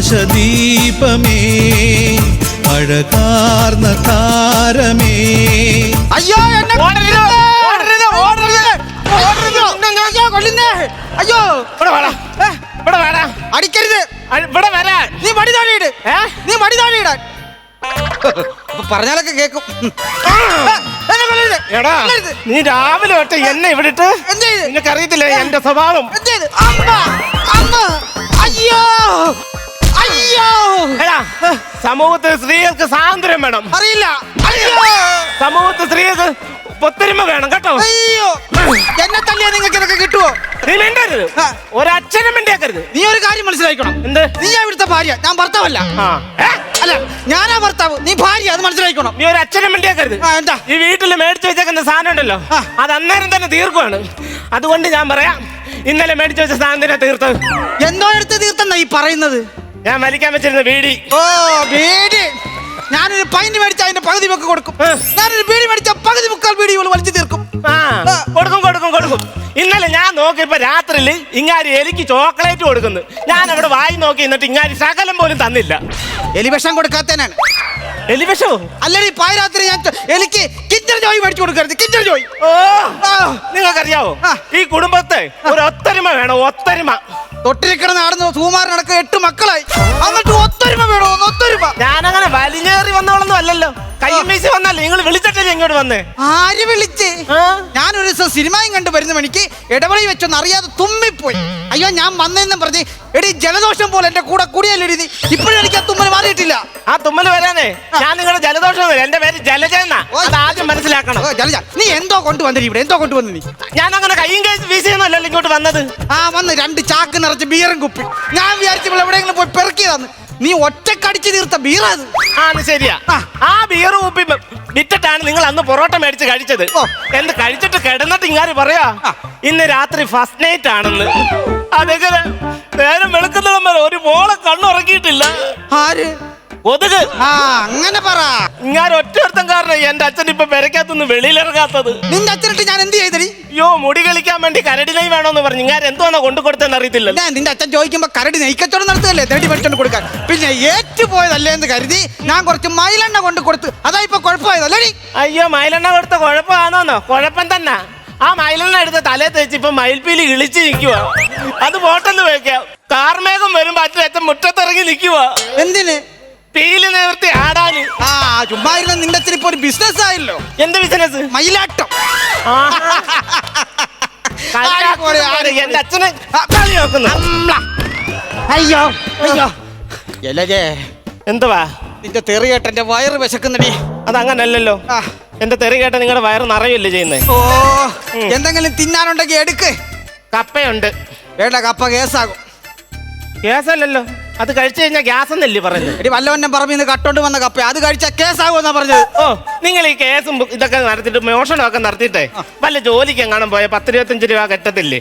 ആകാശദീപമേ അഴകാർന്ന താരമേ. അയ്യോ എന്നെ അയ്യോ അടിക്കരുത്. നീ മടി താഴെയിട്. നീ മടി താഴെയിടാൻ പറഞ്ഞാലൊക്കെ കേക്കും. എടാ നീ രാവിലെ തൊട്ട് എന്നെ ഇവിടെ ഇട്ട് നിനക്കറിയത്തില്ല എന്റെ സ്വഭാവം. അയ്യോ അയ്യോ സമൂഹത്തിൽ സ്ത്രീകൾക്ക് സ്വാതന്ത്ര്യം വേണം. അറിയില്ല. സമൂഹത്തിൽ സ്ത്രീകൾക്ക് ഒത്തൊരുമ വേണം കേട്ടോ. അയ്യോ എന്നെ തല്ലിയാ നിങ്ങൾക്ക് ഇതൊക്കെ കിട്ടുവോ? നീ മിണ്ടരുത്, ഒരക്ഷരം മിണ്ടിയാക്കരുത്. നീ ഒരു കാര്യം മനസ്സിലാക്കണം. എന്ത്? നീ ഇവിടുത്തെ ഭാര്യ, ഞാൻ ഭർത്താവല്ല. അല്ല ഞാനാ ഭർത്താവ്, നീ ഭാര്യ, അത് മനസ്സിലാക്കണം. നീ ഒരു അക്ഷരം മിണ്ടിയാക്കരുത്. എന്താ ഈ വീട്ടിൽ മേടിച്ചു വെച്ചേക്കുന്ന സാധനം ഉണ്ടല്ലോ, അത് അന്നേരം തന്നെ തീർക്കുവാണ്. അതുകൊണ്ട് ഞാൻ പറയാം, ഇന്നലെ മേടിച്ചു വെച്ച സാധനത്തിനെ തീർത്തത്. എന്തോ എടുത്ത് തീർത്തെന്നാ ഈ പറയുന്നത്? ഞാൻ വലിക്കാൻ വെച്ചിരുന്ന ബീഡി. ഓ ബീഡി. ഞാനൊരു പൈന്റ് മേടിച്ച അതിന്റെ പകുതി മുക്ക് കൊടുക്കും. ഞാനൊരു ബീഡി മേടിച്ച പകുതി മുക്കാൽ ബീഡി വലിച്ചു തീർക്കും. കൊടുക്കും. ഇന്നലെ ഞാൻ നോക്കിയപ്പോ രാത്രിയിൽ ഇങ്ങാരി എലിക്ക് ചോക്ലേറ്റ് കൊടുക്കുന്നു. ഞാൻ അവിടെ വായി നോക്കി എന്നിട്ട് ഇങ്ങാരി ശകലം പോലും തന്നില്ല. എലിവിഷം കൊടുക്കാത്തനാണ്. എലിവിഷമോ? അല്ലടി പാരാത്രി ഞാൻ എലിക്ക് കിച്ചർ ജോയ് മേടിച്ചു കൊടുക്കരുത്. കിച്ചർ ജോയ്. നിങ്ങൾക്കറിയാവോ ഈ കുടുംബത്തെ ഒരു ഒത്തൊരുമ വേണം. ഒത്തൊരുമ. തൊട്ടിരിക്കണ നടന്നു സുകുമാരനടക്കം 8 മക്കളായി. എന്നിട്ട് ഒത്തൊരുമ വേണോ? ഒത്തൊരുമ. ഞാനങ്ങനെ വലിഞ്ഞേറി വന്നോളൊന്നും അല്ലല്ലോ. കയ്യും വീശി വന്നല്ലേ നിങ്ങൾ വിളിച്ചിട്ടല്ലേ ഇങ്ങോട്ട് വന്നേ? ആര് വിളിച്ച്? ഞാനൊരു ദിവസം സിനിമയും കണ്ടു വരുന്ന മണിക്ക് ഇടവഴി വെച്ചൊന്ന് അറിയാതെ തുമ്മിപ്പോയി. അയ്യോ ഞാൻ വന്നെന്നും പറഞ്ഞ് എടി ജലദോഷം പോലെ എന്റെ കൂടെ കൂടിയല്ലേ നീ. ഇപ്പോഴും എനിക്ക് ആ തുമ്മൽ മാറിയിട്ടില്ല. ആ തുമ്മൽ വരാനേ ഞാൻ നിങ്ങളുടെ ജലദോഷം. എന്റെ പേര് ജലജ എന്നാ. അത് ആദ്യം മനസ്സിലാക്കണം. ജലജ നീ എന്തോ കൊണ്ടുവന്നില്ല ഇവിടെ. എന്തോ കൊണ്ടുവന്നു നീ? ഞാൻ അങ്ങനെ കയ്യും കൈ വീശിയൊന്നുമല്ലല്ലോ ഇങ്ങോട്ട് വന്നത്. വന്ന് 2 ചാക്ക് നിറച്ച് ബീറും കുപ്പി. ഞാൻ വിചാരിച്ചപ്പോൾ എവിടെയെങ്കിലും പോയി പെറുക്കിയതാന്ന്. നീ ഒറ്റക്കടിച്ച് തീർത്ത ബീറാത്. ശരിയാ. ആ ബീർ കുപ്പി വിറ്റിട്ടാണ് നിങ്ങൾ അന്ന് പൊറോട്ട മേടിച്ച് കഴിച്ചത്. എന്ത് കഴിച്ചിട്ട് കിടന്നിട്ട് ഇങ്ങാര് പറയാ ഇന്ന് രാത്രി ഫസ്റ്റ് നൈറ്റ് ആണെന്ന്. അതെങ്ങനെ നേരം വെളുക്കുന്ന ഒരു മോളെ കണ്ണുറക്കിയിട്ടില്ല. ആര്? കൊതുക്. അങ്ങനെ പറ. ഞാൻ ഒറ്റൊരുത്തം കാരണം എന്റെ അച്ഛൻ ഇപ്പൊ പെരക്കകത്തുനിന്ന് വെളിയിലിറങ്ങാത്തത്. നിന്റെ അച്ഛനിട്ട് ഞാൻ എന്ത് ചെയ്തടി? അയ്യോ മുടി കളിക്കാൻ വേണ്ടി കരടി നെയ് വേണോന്ന് പറഞ്ഞു. ഞാൻ എന്തോന്നാ കൊണ്ടു കൊടുത്തെന്ന് അറിയത്തില്ല. നിന്റെ അച്ഛൻ ചോദിക്കുമ്പോ കരടി നെയ്ക്കച്ചവടം നടത്തുകയല്ലേ, തേടി മേടിച്ചോണ്ട് കൊടുക്കാൻ. പിന്നെ ഏറ്റുപോയതല്ലേ എന്ന് കരുതി ഞാൻ കുറച്ച് മയിലെണ്ണ കൊണ്ട് കൊടുത്തു. അതാ ഇപ്പൊ കുഴപ്പമായതല്ലേ? അയ്യോ മയിലെണ്ണ കൊടുത്ത കുഴപ്പമാണോന്നോ? കുഴപ്പം തന്നെ. ആ മയിലെണ്ണ എടുത്ത് തലേ തേച്ച് ഇപ്പൊ മയിൽപ്പീലി ഇളിച്ച് നിൽക്കുക. അത് പോട്ടെന്ന് വെക്കാം. കാർമേഘം വരുമ്പോ അച്ഛൻ മുറ്റത്തിറങ്ങി നിൽക്കുക. എന്തിന്? പീലി നിവർത്തി ആടാന്. ചുമ്മാ ഇരുന്ന് നിന്റെ അച്ഛൻ ഇപ്പൊ ഒരു ബിസിനസ് ആയല്ലോ. എന്ത് ബിസിനസ്? മയിലാട്ടം. എന്റെ അച്ഛനെ കളി നോക്കുന്നു. അയ്യോ അയ്യോ ജലജേ എന്തുവാ? നിന്റെ തെറി കേട്ട എന്റെ വയറ് വിശക്കുന്നടി. അതങ്ങനല്ലല്ലോ. എന്റെ തെറി കേട്ട നിങ്ങളുടെ വയറ് നിറയല്ലേ ചെയ്യുന്നേ? ഓ എന്തെങ്കിലും തിന്നാനുണ്ടെങ്കിൽ എടുക്ക്. കപ്പയുണ്ട്. വേണ്ട, കപ്പ കേസാകും. കേസല്ലല്ലോ, അത് കഴിച്ചു കഴിഞ്ഞാൽ ഗ്യാസ് എന്നല്ലേ പറയുന്നത്? എടി വല്ലവന്റെ പറമ്പിൽ നിന്ന് കട്ടോണ്ട് വന്ന കപ്പ, അത് കഴിച്ചാൽ കേസാകുമെന്നാ പറഞ്ഞത്. ഓ നിങ്ങൾ ഈ കേസും ഇതൊക്കെ നടത്തിയിട്ട് മോഷണമൊക്കെ നടത്തിയിട്ടേ വല്ല ജോലിക്ക് എങ്ങാനും പോയ 10-25 രൂപ കിട്ടത്തില്ലേ?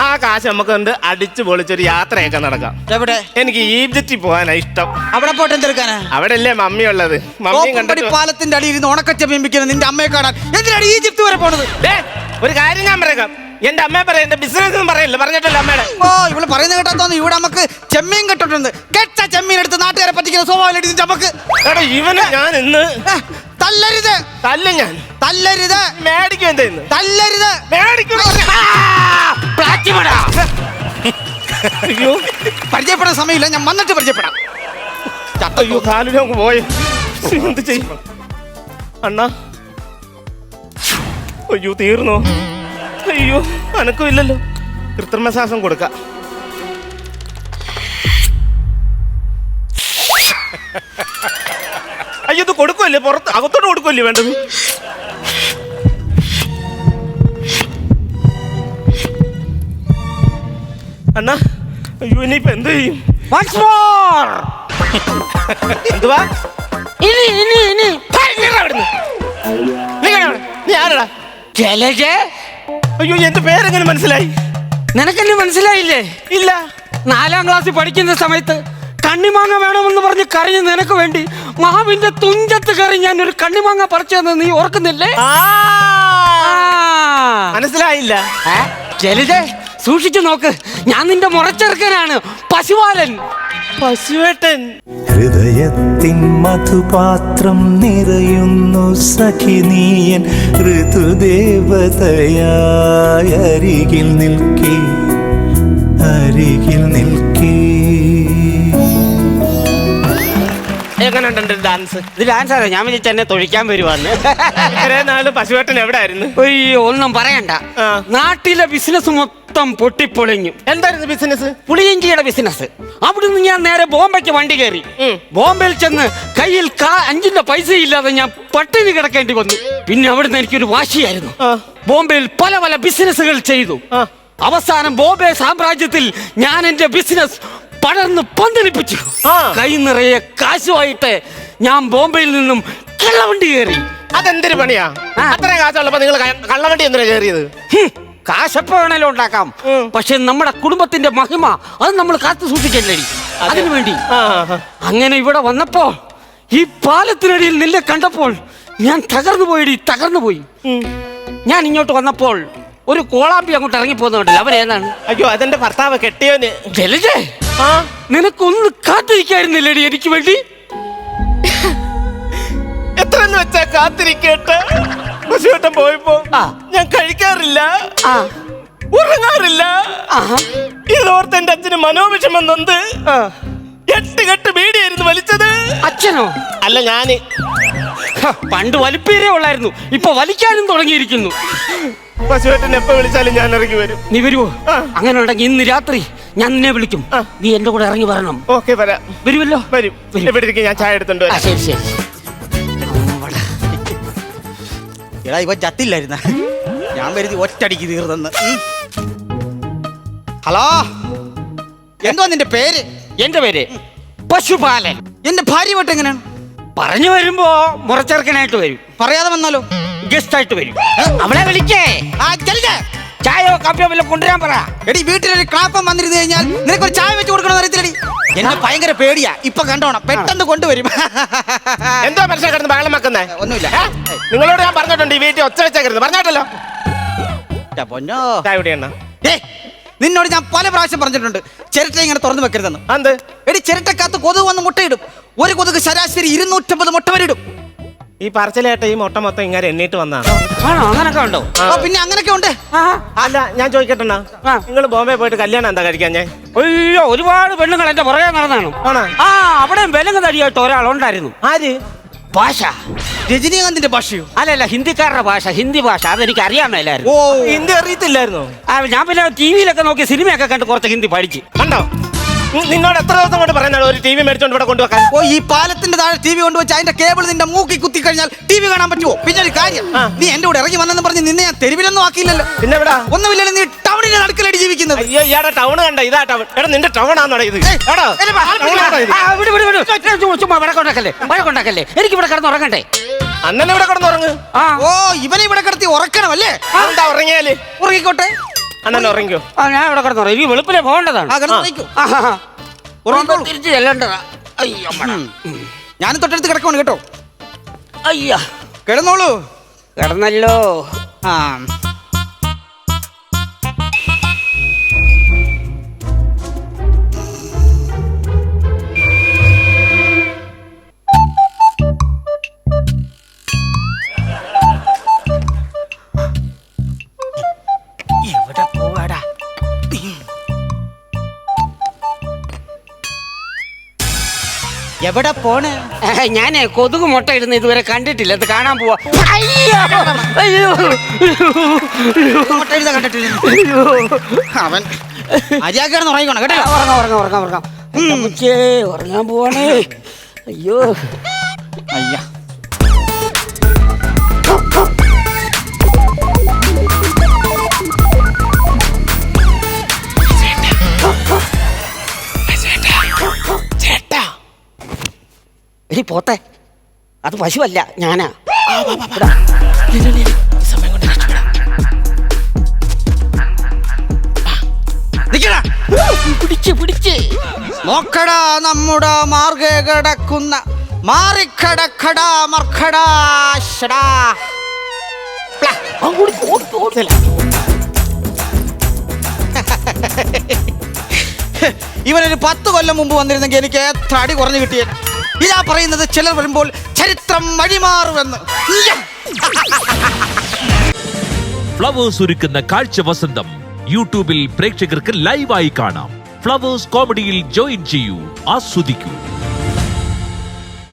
ആ കാശ് നമുക്ക് കൊണ്ട് അടിച്ചു പൊളിച്ചൊരു യാത്രയൊക്കെ നടക്കാം. എവിടെ? എനിക്ക് ഈജിപ്തിൽ പോകാനാ ഇഷ്ടം. അവിടെ പോയിട്ട് എന്തെടുക്കാനാ? അവിടെ അല്ലേ മമ്മി ഉള്ളത്. മമ്മിയും കണ്ടിട്ട് പാലത്തിന്റെ അടിയിൽ ഇരുന്ന് ഉണക്കച്ച ബീമ്പിക്കുന്ന നിന്റെ അമ്മയെ കാണാൻ എന്തിനാണ് ഈജിപ്ത് വരെ പോണത്? ഒരു കാര്യം ഞാൻ പറയാം. എന്റെ അമ്മയെ പറയാം, എന്റെ ബിസിനസ് പറയല്ലോ, പറഞ്ഞിട്ടല്ലോ അമ്മയുടെ. ഓ ഇവള് പറയുന്നത് കേട്ടാ തോന്നുന്നു ഇവിടെ നമുക്ക് ചെമ്മീൻ കെട്ടിട്ടുണ്ട്. കെട്ട ചെമ്മീൻ എടുത്ത് നാട്ടുകാരെ പറ്റിക്കുന്ന സ്വഭാവം നമുക്ക്. എടാ ഇവനെ ഞാൻ ഇന്ന് തല്ലരുത്. തല്ലും ഞാൻ. തല്ലരുത്. മേടിക്കും എന്തെന്ന്? തല്ലരുത്. മേടിക്കും. അയ്യോ പരിചയപ്പെടാൻ സമയമില്ല, ഞാൻ വന്നിട്ട് പരിചയപ്പെടാം. അയ്യോ കാലിലങ്ങ് പോയി. എന്ത് ചെയ്യും അണ്ണാ? അയ്യോ തീർന്നോ? അയ്യോ അനക്കും ഇല്ലല്ലോ. കൃത്രിമ ശ്വാസം കൊടുക്കാം. അയ്യോ ഇത് കൊടുക്കുമല്ലേ? പുറത്ത് അകത്തോട്ട് കൊടുക്കുമല്ലേ വേണ്ടത്? അണ്ണാ അയ്യോ ഇനിയിപ്പോ എന്ത് ചെയ്യും? എന്തുവാ? നീ ആരടാ? ജലജേ. അയ്യോ എന്റെ പേരെങ്ങനെ മനസ്സിലായി? നിനക്കെന്നെ മനസ്സിലായില്ലേ? ഇല്ല. 4ാം ക്ലാസ്സിൽ പഠിക്കുന്ന സമയത്ത് കണ്ണിമാങ്ങ വേണമെന്ന് പറഞ്ഞ് കരഞ്ഞ് നിനക്ക് വേണ്ടി മാവിന്റെ തുഞ്ചത്ത് കയറി ഞാൻ ഒരു കണ്ണിമാങ്ങ പറിച്ചു തന്നത് നീ ഓർക്കുന്നില്ലേ? മനസ്സിലായില്ല. ജലജേ സൂക്ഷിച്ചു നോക്ക്, ഞാൻ നിന്റെ മുറച്ചെറുക്കനാണ്, പശുപാലൻ. പശുവേട്ടൻ. ഹൃദയത്തിൻ മധുപാത്രം നിറയുന്നു സഖി നീയൻ ഋതുദേവതയായി അരികിൽ നിൽക്കേ എങ്ങനെയുണ്ട് ഡാൻസ്? ഇത് ഡാൻസ് ആണ്. ഞാൻ വിചാരിച്ച എന്നെ തൊഴിക്കാൻ വരുവാന്ന്. ഇത്രയും നാള് പശുവേട്ടൻ എവിടെ ആയിരുന്നു? അയ്യോ ഒന്നും പറയണ്ട. ആ. നാട്ടിലെ ബിസിനസ് മൊത്തം പൊട്ടിപ്പൊളിഞ്ഞു. എന്തായിരുന്നു ബിസിനസ്? പുളിയിഞ്ചിയുടെ ബിസിനസ്. അവിടുന്ന് ഞാൻ നേരെ ബോംബെക്ക് വണ്ടി കയറി. ബോംബെയിൽ ചെന്ന് കയ്യിൽ 5 പൈസ ഇല്ലാതെ ഞാൻ പട്ടിണി കിടക്കേണ്ടി വന്നു. പിന്നെ അവിടുന്ന് എനിക്കൊരു വാശിയായിരുന്നു. ബോംബെയിൽ പല പല ബിസിനസ്സുകൾ ചെയ്തു. അവസാനം ബോംബെ സാമ്രാജ്യത്തിൽ ഞാൻ എന്റെ ബിസിനസ് പടർന്ന് പന്തലിപ്പിച്ചു. കൈ നിറയെ കാശുമായിട്ട് ഞാൻ ബോംബെയിൽ നിന്നും കള്ളവണ്ടി കയറി. അതെന്തൊരു പണിയാ? അത്രയും കാശുള്ളപ്പോ നിങ്ങൾ കള്ളവണ്ടി എന്തിനാ കയറിയത്? കാശപ്പ വേണേലും ഉണ്ടാക്കാം, പക്ഷെ നമ്മുടെ കുടുംബത്തിന്റെ മഹിമ അത് നമ്മൾ കാത്തു സൂക്ഷിക്കല്ലേ. അതിനു വേണ്ടി അങ്ങനെ ഇവിടെ വന്നപ്പോ ഈ പാലത്തിനടിയിൽ നിന്നെ കണ്ടപ്പോൾ ഞാൻ തകർന്നു പോയി. ഞാൻ ഇങ്ങോട്ട് വന്നപ്പോൾ ഒരു കോളാമ്പി അങ്ങോട്ട് ഇറങ്ങി പോകുന്നുണ്ടല്ലോ, അവൻ ഏതാണ്? അയ്യോ, അതെന്റെ ഭർത്താവ് കെട്ടിയോന്. ജലജേ, നിനക്കൊന്ന് കാത്തിരിക്കായിരുന്നില്ലേടി എനിക്ക് വേണ്ടി? എത്രന്ന് വെച്ചാ കാത്തിരിക്കട്ടെ. പശുവേട്ടൻ പോയപ്പോ ഞാൻ കഴിക്കാറില്ല, ഉറങ്ങാറില്ല. ഇതോർത്ത് എന്റെ അച്ഛന് മനോവിഷമം നൊന്ത് 8 കെട്ട് ബീഡിയായിരുന്നു വലിച്ചത്. അച്ഛനോ? അല്ല, ഞാന്. പണ്ട് വലിപ്പീരേ ഉള്ളായിരുന്നു, ഇപ്പൊ വലിക്കാനും തുടങ്ങിയിരിക്കുന്നു. പശുവേട്ടൻ എപ്പോ വിളിച്ചാലും ഞാൻ ഇറങ്ങി വരും. നീ വരുവോ? അങ്ങനെ ഉണ്ടെങ്കിൽ ഇന്ന് രാത്രി ഞാൻ നിന്നെ വിളിക്കും, നീ എന്റെ കൂടെ ഇറങ്ങി വരണം. ഓക്കെ, വരാം. വരുമല്ലോ? വരും. ഇവിടെ ഇരിക്കും, ഞാൻ ചായ എടുത്തോണ്ട് വരാം. ശരി ശരി. എടാ, ഇവ ചത്തില്ലായിരുന്ന ഞാൻ വരുതി ഒറ്റടിക്ക് തീർന്നെന്ന്. ഹലോ, എന്തോ നിന്റെ പേര്? എന്റെ പേര് പശുപാലൻ. എന്റെ ഭാര്യ വീട്ട് എങ്ങനെയാണ്? പറഞ്ഞു വരുമ്പോ മുറച്ചെറുക്കനായിട്ട് വരും, പറയാതെ വന്നാലോ ഗസ്റ്റ് ആയിട്ട് വരും. അവളെ വിളിക്കേ. ചായയോ കാപ്പിയോ വല്ല കൊണ്ടുവരാൻ പറ. എടി, വീട്ടിലൊരു ക്ലാപ്പം വന്നിരുന്നു കഴിഞ്ഞാൽ നിനക്കൊരു ചായ വെച്ച് കൊടുക്കണമെന്ന് അറിയത്തില്ലടി. എന്നെ ഭയങ്കര പേടിയാ, ഇപ്പൊ കണ്ടോണം പെട്ടെന്ന് കൊണ്ടുവരും. എന്തോ മനുഷ്യ കിടന്ന് ബഹളം വെക്കുന്നേ? ഒന്നുമില്ല. നിങ്ങളോട് ഞാൻ പറഞ്ഞിട്ടുണ്ട് ഈ വീട്ടിൽ ഒച്ച വെച്ചേക്കരുത്, പറഞ്ഞാട്ടല്ലോ. പൊന്നോ, ചായ കുടിയണ്ണ. നിന്നോട് ഞാൻ പല പ്രാവശ്യം പറഞ്ഞിട്ടുണ്ട് ചിരട്ട ഇങ്ങനെ തുറന്നു വെക്കരുതെന്ന്. എന്ത്? എടി, ചിരട്ടക്കകത്ത് കൊതുക് വന്ന് മുട്ടയിടും. ഒരു കൊതുക് ശരാശരി 250 മുട്ട വരെ ഇടും. ഈ പറച്ചിലേട്ട ഈ മുട്ട മൊത്തം ഇങ്ങനെ എണ്ണീട്ട് വന്നാണ്. ആണോ? അങ്ങനൊക്കെ ഉണ്ടോ? പിന്നെ അങ്ങനൊക്കെ ഉണ്ട്. അല്ല, ഞാൻ ചോദിക്കട്ടെ, നിങ്ങൾ ബോംബെ പോയിട്ട് കല്യാണം എന്താ കഴിക്കാൻ? ഞാൻ അയ്യോ, ഒരുപാട് പെണ്ണുങ്ങൾ എന്റെ പുറകെ നടന്നാണ്. അവിടെ വിലങ്ങ് തടിയായിട്ട് ഒരാളുണ്ടായിരുന്നു. ആര്? ഭാഷ രജനീകാന്തിന്റെ ഭാഷയോ? അല്ലല്ല, ഹിന്ദിക്കാരുടെ ഭാഷ, ഹിന്ദി ഭാഷ. അതെനിക്ക് അറിയാമല്ലായിരുന്നു. ഓ, ഹിന്ദി അറിയത്തില്ലായിരുന്നോ? ഞാൻ പിന്നെ ടിവിയിലൊക്കെ നോക്കി സിനിമയൊക്കെ കണ്ട് കുറച്ച് ഹിന്ദി പഠിച്ചു. കണ്ടോ? നിന്നോട് എത്ര ദിവസം കൊണ്ട് പറയുന്നത് ഒരു ടി വി മേടിച്ചോണ്ട് ഇവിടെ കൊണ്ടുവെക്കാൻ? ഓ, ഈ പാലത്തിന്റെ താഴെ ടി വി കൊണ്ടുവച്ച് അതിന്റെ കേബിൾ നിന്റെ മൂക്കി കുത്തി കഴിഞ്ഞാൽ ടി വി കാണാൻ പറ്റുമോ? പിന്നെ ഒരു കാര്യം, നീ എന്റെ കൂടെ ഇറങ്ങി വന്നെന്ന് പറഞ്ഞ് നിന്നെ ഞാൻ തെരുവിലൊന്നും ആക്കിയില്ലല്ലോ. പിന്നെ എവിടാ? ഒന്നുമില്ലല്ലോ, നീ ടൗണിന്റെ നടുക്കലടി ജീവിക്കുന്നത്. അയ്യോ, ഇയാടെ ടൗൺ കണ്ട? ഇതാ ടൗൺ. എടാ, നിന്റെ ടൗൺ ആണോ ഇത്? വഴക്കുണ്ടാക്കല്ലേ, എനിക്ക് ഇവിടെ കിടന്ന് ഉറങ്ങണ്ടേ? അണ്ണൻ ഇവിടെ കിടന്നുറങ്ങ്. ഓ, ഇവനെ ഇവിടെ കിടത്തി ഉറക്കണമല്ലേ? എന്താ ഉറങ്ങിയാല്? ഉറങ്ങിക്കോട്ടെ, അണ്ണൻ ഉറങ്ങിക്കോ. ഞാൻ ഇവിടെ കിടന്നുറങ്ങും, എനിക്ക് വെളുപ്പിലെ പോകേണ്ടതാണ്. തിരിച്ചു ചെല്ലേണ്ടതാ. അയ്യോ, ഞാനും തൊട്ടടുത്ത് കിടക്കുവാണ് കേട്ടോ. അയ്യ, കിടന്നോളൂ. കിടന്നല്ലോ. ആ, എവിടെ പോവാടാ? എവിടെ പോണ്? ഞാനേ കൊതുക് മുട്ട ഇടുന്ന ഇതുവരെ കണ്ടിട്ടില്ല, അത് കാണാൻ പോവാ. അയ്യോ, അയ്യോ, മുട്ട എഴുതാൻ കണ്ടിട്ടില്ല അവൻ. അരിയാക്കിടന്ന് ഉറങ്ങിക്കോണം കേട്ടോ. ഉറങ്ങാം. ഉറങ്ങാൻ പോവാണേ. അയ്യോ, അയ്യ, എടി പോത്തെ, അത് പശുവല്ല, ഞാനാ. പിടിച്ച് നോക്കടാ നമ്മുടെ മാർഗെ കിടക്കുന്ന മാറിക്കടക്കടാ മർക്കടാ. ഇവനൊരു 10 കൊല്ലം മുമ്പ് വന്നിരുന്നെങ്കിൽ എനിക്ക് എത്ര അടി കുറഞ്ഞു കിട്ടിയത്. ഇതാ പറയുന്നത് ചിലർ വരുമ്പോൾ ചരിത്രം വഴിമാറുമെന്ന്. ഫ്ലവേഴ്സ് ഒരുക്കുന്ന കാഴ്ച വസന്തം യൂട്യൂബിൽ പ്രേക്ഷകർക്ക് ലൈവായി കാണാം. ഫ്ലവേഴ്സ് കോമഡിയിൽ ജോയിൻ ചെയ്യൂ, ആസ്വദിക്കൂ.